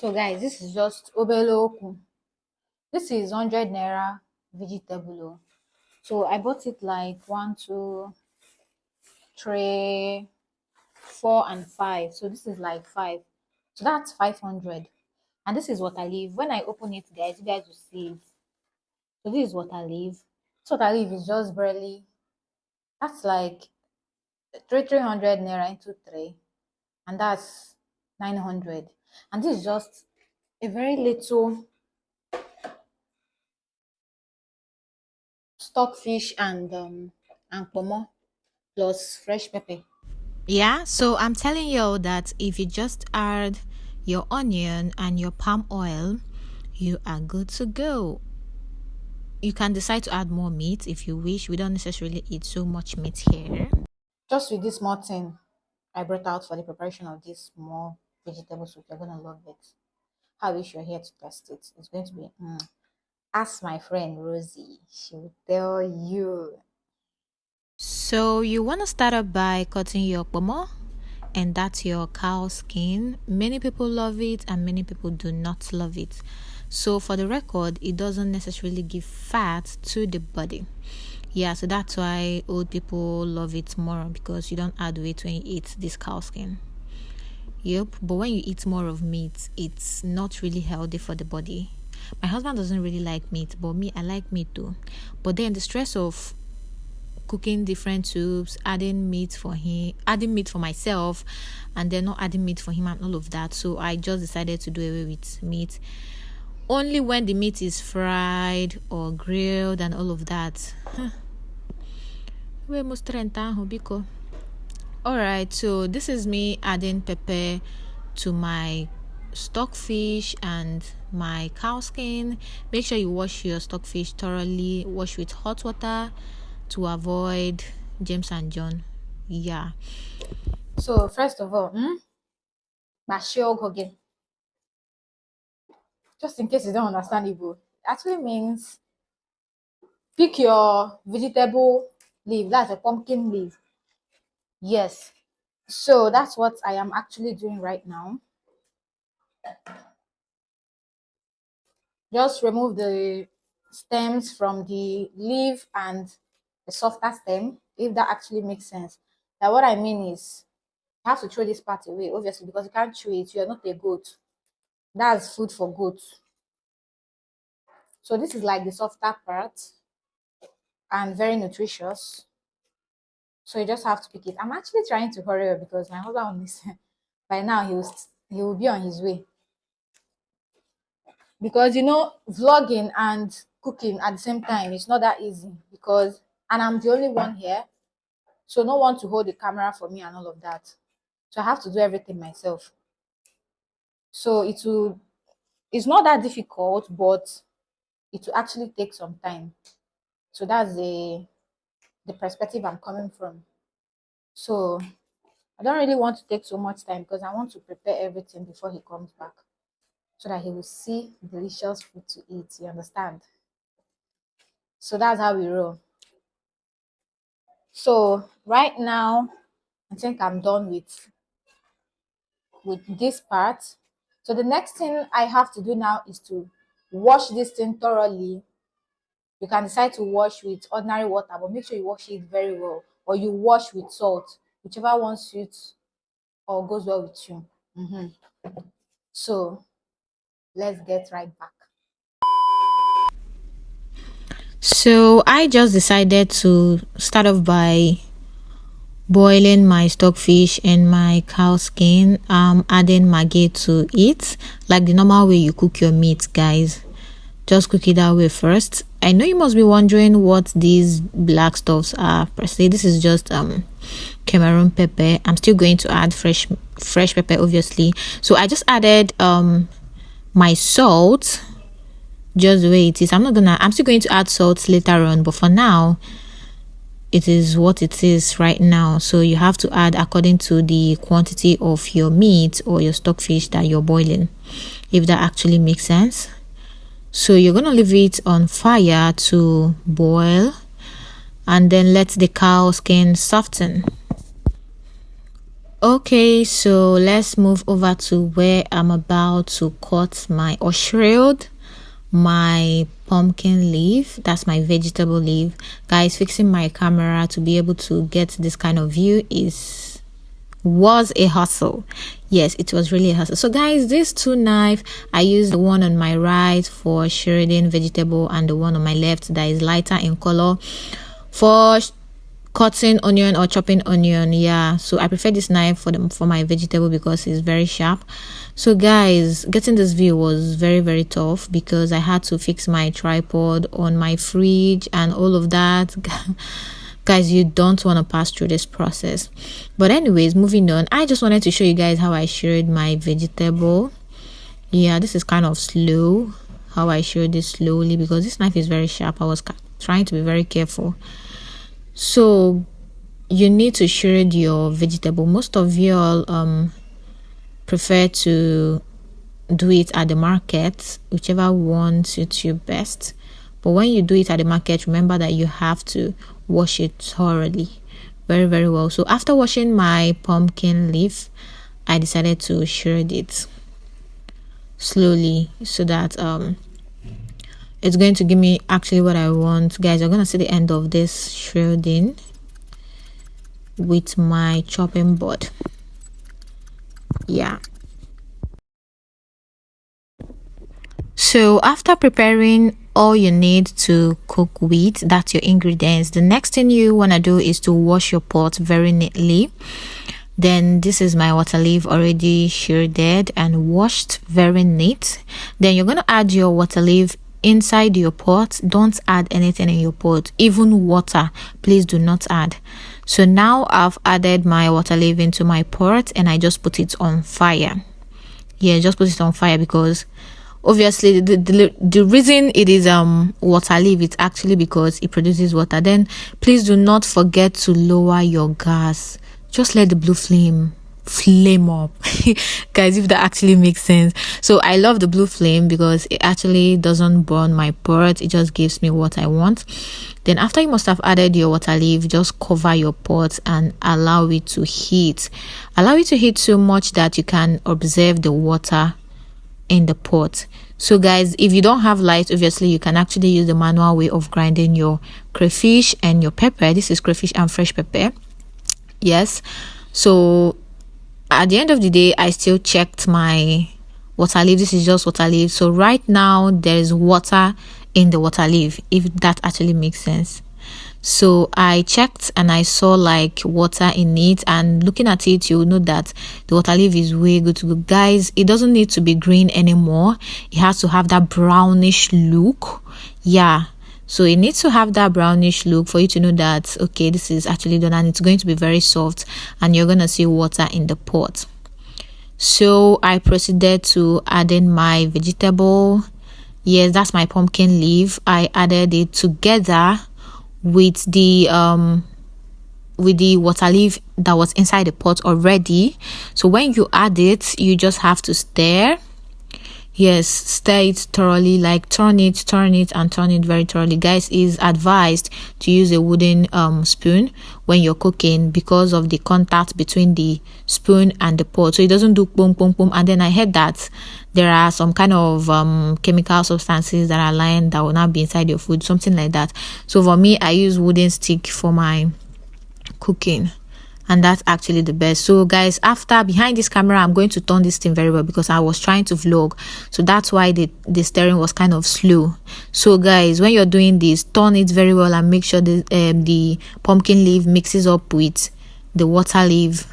So guys, this is just obeloku. This is 100 naira vegetable. So I bought it like 1, 2, 3, 4, and 5. So this is like 5. So that's 500. And this is what I leave. When I open it, guys, you guys will see it. So this is what I leave. So what I leave is just barely. That's like 300 naira into 3, and that's 900. And this is just a very little stockfish and pomo plus fresh pepper. Yeah, so I'm telling you that if you just add your onion and your palm oil, you are good to go. You can decide to add more meat if you wish. We don't necessarily eat so much meat here. Just with this small thing I brought out for the preparation of this small vegetable soup, you're gonna love it. I wish you're here to test it. It's going to be ask my friend Rosie. She will tell you. So you want to start up by cutting your pomo, and that's your cow skin. Many people love it and many people do not love it. So for the record, it doesn't necessarily give fat to the body. Yeah, so that's why old people love it more, because you don't add weight when you eat this cow skin. Yep, but when you eat more of meat, it's not really healthy for the body. My husband doesn't really like meat, but me, I like meat too. But then the stress of cooking different soups, adding meat for him, adding meat for myself, and then not adding meat for him and all of that. So I just decided to do away with meat. Only when the meat is fried or grilled and all of that. Alright, so this is me adding pepper to my stockfish and my cow skin. Make sure you wash your stockfish thoroughly. Wash with hot water to avoid James and John. Yeah. So first of all, again. Just in case you don't understand Igbo, it actually means pick your vegetable leaf. That's a pumpkin leaf. Yes. So that's what I am actually doing right now. Just remove the stems from the leaf and the softer stem, if that actually makes sense. Now what I mean is you have to throw this part away, obviously, because you can't chew it. You're not a goat. That's food for goats. So this is like the softer part and very nutritious. So you just have to pick it. I'm actually trying to hurry up because my husband will listen. By now he will be on his way. Because vlogging and cooking at the same time, it's not that easy, and I'm the only one here, so no one to hold the camera for me and all of that. So I have to do everything myself. So it's not that difficult, but it will actually take some time. So that's the perspective I'm coming from. So I don't really want to take so much time because I want to prepare everything before he comes back, so that he will see delicious food to eat. You understand? So that's how we roll. So right now, I think I'm done with this part. So the next thing I have to do now is to wash this thing thoroughly. You can decide to wash with ordinary water, but make sure you wash it very well, or you wash with salt, whichever one suits or goes well with you. So let's get right back. So I just decided to start off by boiling my stockfish and my cow skin, adding maggi to it, like the normal way you cook your meat, guys. Just cook it that way first. I know you must be wondering what these black stuffs are per se. This is just Cameroon pepper. I'm still going to add fresh pepper, obviously. So I just added my salt just the way it is. I'm still going to add salt later on, but for now it is what it is right now. So you have to add according to the quantity of your meat or your stockfish that you're boiling, if that actually makes sense. So you're gonna leave it on fire to boil and then let the cow skin soften. Okay, so let's move over to where I'm about to cut my or shred my pumpkin leaf. That's my vegetable leaf. Guys, fixing my camera to be able to get this kind of view was a hustle. Yes, it was really a hustle. So guys, these two knives, I used the one on my right for shredding vegetable and the one on my left that is lighter in color for cutting onion or chopping onion. Yeah, so I prefer this knife for my vegetable because it's very sharp. So guys, getting this view was very tough because I had to fix my tripod on my fridge and all of that. Guys, you don't want to pass through this process. But anyways, moving on, I just wanted to show you guys how I shred my vegetable. Yeah, this is kind of slow, how I shred this slowly because this knife is very sharp. I was trying to be very careful. So you need to shred your vegetable. Most of you all prefer to do it at the market, whichever one suits you best. But when you do it at the market, remember that you have to wash it thoroughly, very well. So after washing my pumpkin leaf, I decided to shred it slowly so that it's going to give me actually what I want. Guys, you're gonna see the end of this shredding with my chopping board. Yeah, so after preparing all you need to cook with, that's your ingredients, the next thing you want to do is to wash your pot very neatly. Then this is my water leaf already shredded and washed very neat. Then you're going to add your water leaf inside your pot. Don't add anything in your pot, even water, please do not add. So now I've added my water leaf into my pot and I just put it on fire. Yeah, just put it on fire because obviously the reason it is water leaf, it's actually because it produces water. Then please do not forget to lower your gas. Just let the blue flame up. Guys, if that actually makes sense. So I love the blue flame because it actually doesn't burn my pot, it just gives me what I want. Then after you must have added your water leaf, just cover your pot and allow it to heat. Allow it to heat so much that you can observe the water in the pot. So guys, if you don't have light, obviously you can actually use the manual way of grinding your crayfish and your pepper. This is crayfish and fresh pepper. Yes, so at the end of the day, I still checked my water leaf. This is just water leaf. So right now there is water in the water leaf, if that actually makes sense. So I checked and I saw like water in it, and looking at it, you will know that the water leaf is way good to go. Guys, it doesn't need to be green anymore. It has to have that brownish look. Yeah, so it needs to have that brownish look for you to know that okay, this is actually done, and it's going to be very soft and you're gonna see water in the pot. So I proceeded to add in my vegetable. Yes, that's my pumpkin leaf. I added it together with the water leaf that was inside the pot already. So when you add it, you just have to stir. Yes, stir it thoroughly, like turn it and turn it very thoroughly. Guys, it's advised to use a wooden spoon when you're cooking because of the contact between the spoon and the pot, so it doesn't do boom. And then I heard that there are some kind of chemical substances that are lying that will not be inside your food, something like that. So for me, I use wooden stick for my cooking, and that's actually the best. So guys, after behind this camera, I'm going to turn this thing very well because I was trying to vlog, so that's why the stirring was kind of slow. So guys, when you're doing this, turn it very well and make sure the pumpkin leaf mixes up with the water leaf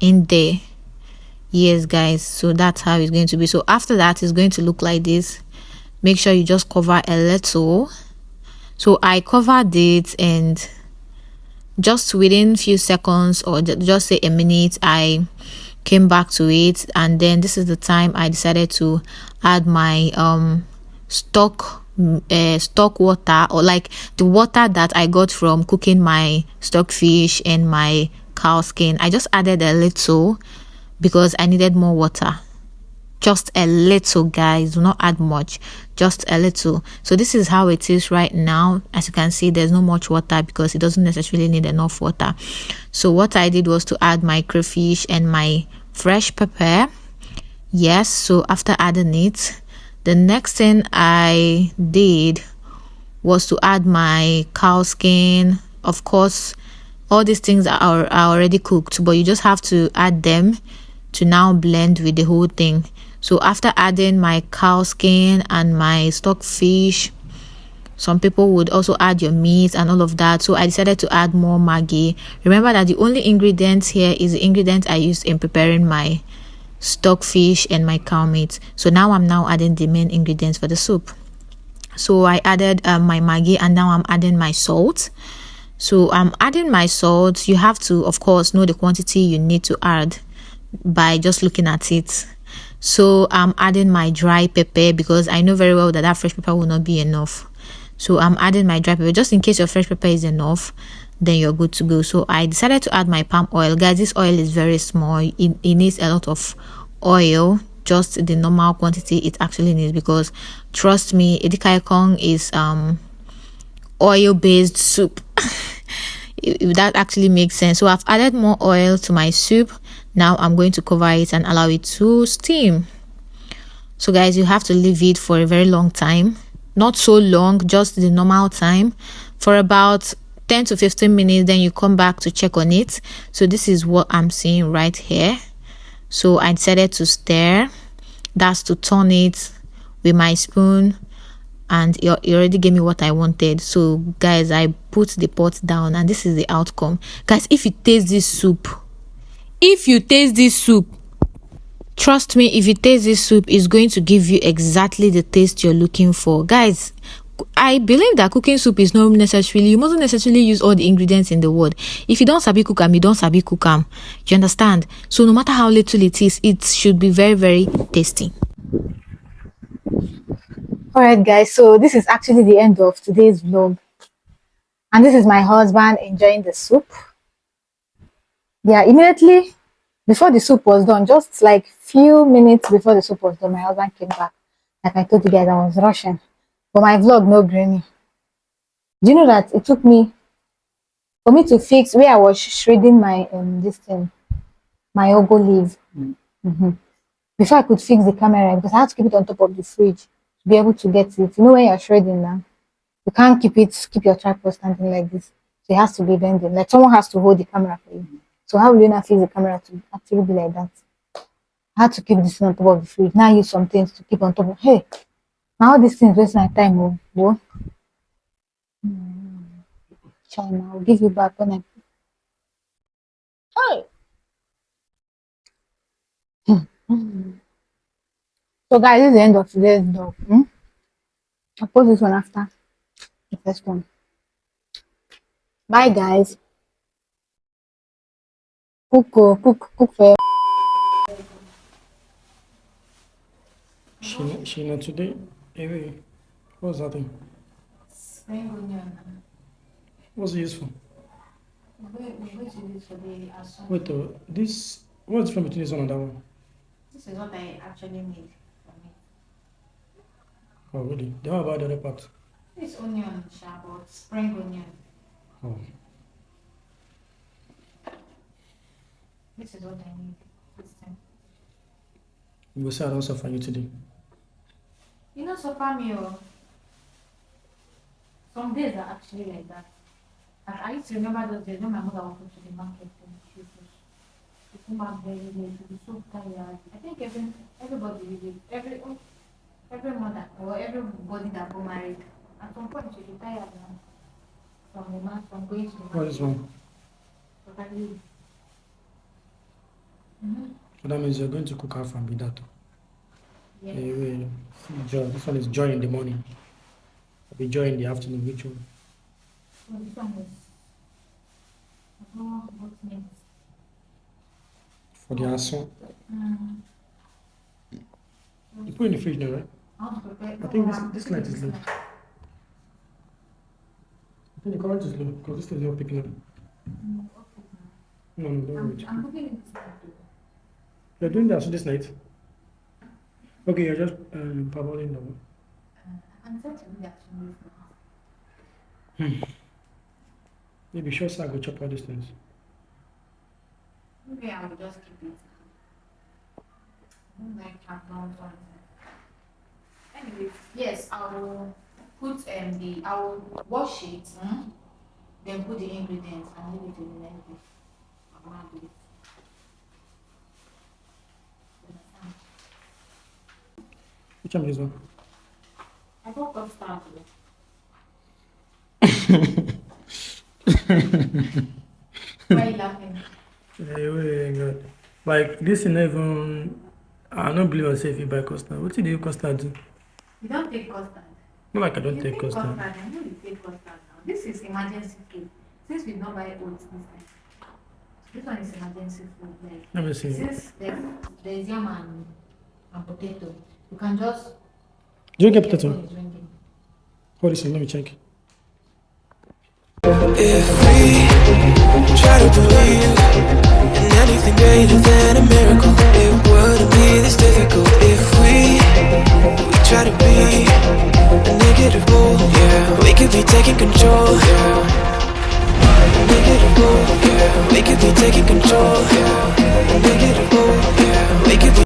in there. Yes guys, so that's how it's going to be. So after that, it's going to look like this. Make sure you just cover a little. So I covered it, and just within few seconds or just say a minute, I came back to it, and then this is the time I decided to add my stock water, or like the water that I got from cooking my stockfish and my cow skin. I just added a little because I needed more water. just a little, guys. Do not add much, just a little. So this is how it is right now. As you can see, there's not much water because it doesn't necessarily need enough water. So what I did was to add my crayfish and my fresh pepper. Yes, so after adding it, the next thing I did was to add my cow skin. Of course, all these things are already cooked, but you just have to add them to now blend with the whole thing. So after adding my cow skin and my stockfish, some people would also add your meat and all of that. So I decided to add more Maggi. Remember that the only ingredient here is the ingredient I used in preparing my stockfish and my cow meat. So now I'm adding the main ingredients for the soup. So I added my Maggi, and now I'm adding my salt. So I'm adding my salt. You have to, of course, know the quantity you need to add by just looking at it. So I'm adding my dry pepper because I know very well that fresh pepper will not be enough. So I'm adding my dry pepper just in case your fresh pepper is enough, then you're good to go. So I decided to add my palm oil. Guys, this oil is very small. It needs a lot of oil, just the normal quantity it actually needs, because trust me, Edikaikong is oil based soup. If that actually makes sense. So I've added more oil to my soup. Now I'm going to cover it and allow it to steam. So guys, you have to leave it for a very long time, not so long, just the normal time, for about 10 to 15 minutes. Then you come back to check on it. So this is what I'm seeing right here. So I decided to stir, that's to turn it with my spoon, and it already gave me what I wanted. So guys, I put the pot down and this is the outcome. Guys, if you taste this soup, trust me, if you taste this soup, it's going to give you exactly the taste you're looking for. Guys, I believe that cooking soup is not necessarily, you mustn't necessarily use all the ingredients in the world. If you don't sabi cook them, you don't sabi cook them. You understand? So no matter how little it is, it should be very, very tasty. All right, guys. So this is actually the end of today's vlog, and this is my husband enjoying the soup. Yeah, immediately before the soup was done, just like few minutes before the soup was done, my husband came back. Like I told you guys, I was rushing, but my vlog no grainy. Do you know that it took me for me to fix where I was shredding my this thing, my ogo leaf, before I could fix the camera, because I had to keep it on top of the fridge to be able to get it. You know, when you're shredding now, you can't keep your tripod standing like this. So it has to be bending. Like someone has to hold the camera for you. So how will you not fix the camera to actually be like that? I had to keep this on top of the fridge. Now I use some things to keep on top of. Hey, now all these things waste my time. Oh. China, I'll give you back when I. Hey. So guys, this is the end of today's vlog. I'll post this one after the first one. Bye guys. Cook for She not today. Hey, what's that thing? spring onion. What's it useful? We're going to use for the assumption. Wait, this. What's different between this one and that one? This is what I actually made for me. Oh, really? Then what about the other part? This onion, but spring onion. Oh, This is what I need this time. you will say I don't suffer you today. You know, suffer me. Some days are actually like that. And I used to remember those days when my mother would go to the market and she would come back very late, to be so tired. I think everybody will be, every mother or everybody that got married, at some point she'll be tired now from going to the market. What is wrong? Totally. So that means you're going to cook half and be that. Yeah. Joy. This one is joy in the morning. I'll be joy in the afternoon. Which one? So this one is, I don't know what means. For the assault. You put it in the fridge now, right? I think this light is low. I think the current is low because this is not picking up. No, don't worry. I'm cooking it this night. You're doing that so this night? Okay, you're just parboiling the I'm trying to do that to move now. maybe sure sir go chop all these things. Maybe I will just keep it. I don't like background ones. Anyways, yes, I will put I will wash it, then put the ingredients and leave it in the next day. I'm gonna do it. Understand? Which one is this one? I got custard. Why are you laughing? Hey, wait, God. Like this is not even. I don't believe myself if you buy custard. What did you custard do? You don't take custard. Not like I don't You take take custard. custard. I know you take custard now. This is emergency food. Since we don't buy oats this time, this one is emergency food. Like Let me see. since there's yam and potato, you can just Do you get your potato? phone is ringing. Hold this, let me check. If we try to believe in anything greater than a miracle, it wouldn't be this difficult. If we try to be a negative bull, yeah, we could be taking control, yeah. A negative bull, yeah, we could be taking control, yeah. A negative bull, yeah, we could be